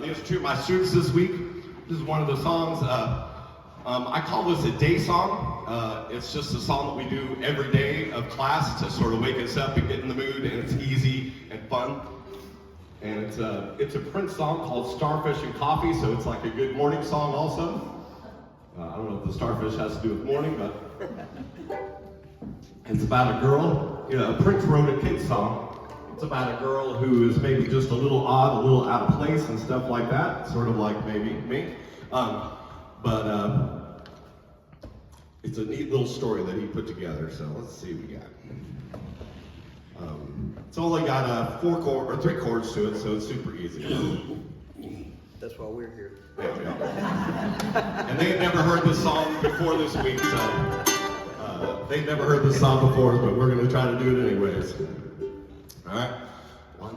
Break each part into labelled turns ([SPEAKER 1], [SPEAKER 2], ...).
[SPEAKER 1] These are two of my students this week. This is one of the songs. I call this a day song. It's just a song that we do every day of class to sort of wake us up and get in the mood, and it's easy and fun. And it's a Prince song called Starfish and Coffee, so it's like a good morning song also. I don't know if the starfish has to do with morning, but it's about a girl. You know, Prince wrote a kid's song. It's about a girl who is maybe just a little odd, a little out of place and stuff like that, sort of like maybe me. But it's a neat little story that he put together, so let's see what we got. It's only got 3 chords to it, so it's super easy.
[SPEAKER 2] That's why we're here.
[SPEAKER 1] Yeah. And they had never heard this song before this week, so they've never heard this song before, but we're going to try to do it anyways. All right, 1,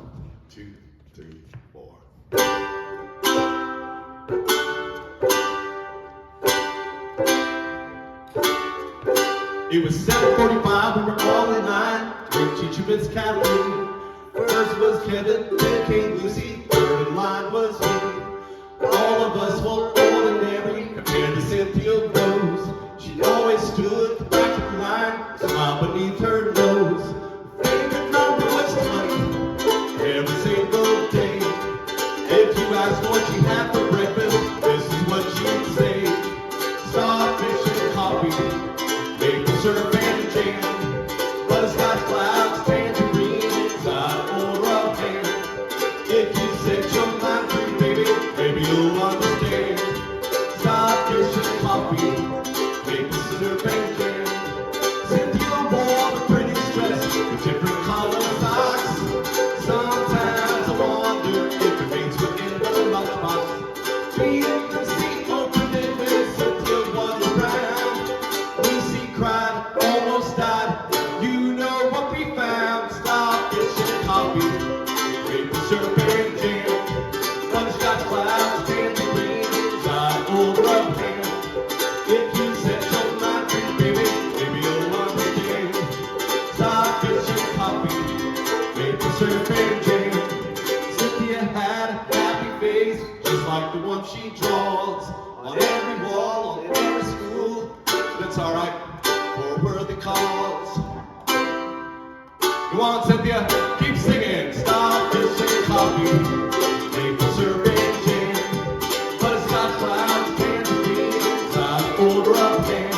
[SPEAKER 1] 2, 3, 4. It was 7:45, we were all in line. Great teacher Miss Kathleen. First was Kevin, then came Lucy. Third in line was me. All of us were ordinary compared to Cynthia Rose. She always stood at the back of the line, smiled beneath her nose. Favorite number was 20, every single day. If you asked what she had for breakfast, this is what she'd say. Starfish and coffee, maple syrup and jam, butterscotch clouds, tangerine inside or a ham. If you set your mind free, baby, maybe you'll understand. Starfish and coffee, maple syrup and jam. Cynthia wore the prettiest dress with different colored socks. Sometimes I wonder if it means within the lunchbox. We can see open it when Cynthia was around. Lucy cried, almost died. You know what we found. Starfish and coffee, maple syrup and jam, butterscotch clouds, tangerine inside or a ham. If you set your mind free, baby, maybe you'll understand. Starfish and coffee, maple syrup and jam. Cynthia had a happy face, just like the one she draws on every wall, on every school. That's alright for worthy cause. Go on, Cynthia, keep singing. Starfish and coffee, maple syrup and jam, butterscotch clouds, tangerine inside or a ham.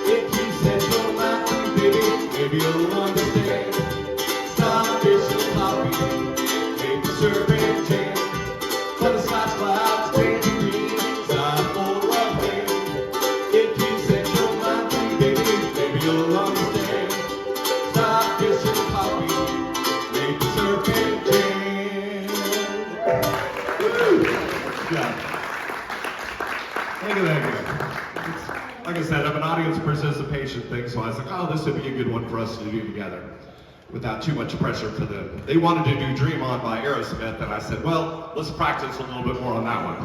[SPEAKER 1] If you set your mind free, baby, maybe you'll understand. Starfish and coffee, maple syrup and jam, butterscotch clouds, tangerine inside or a ham. If you set your mind free, baby, maybe you'll understand. Starfish and coffee, maple syrup and jam. Woo! Yeah. Thank you, thank you. Like I said, I'm an audience participation thing, so I was like, oh, this would be a good one for us to do together without too much pressure for them. They wanted to do Dream On by Aerosmith, and I said, well, let's practice a little bit more on that one.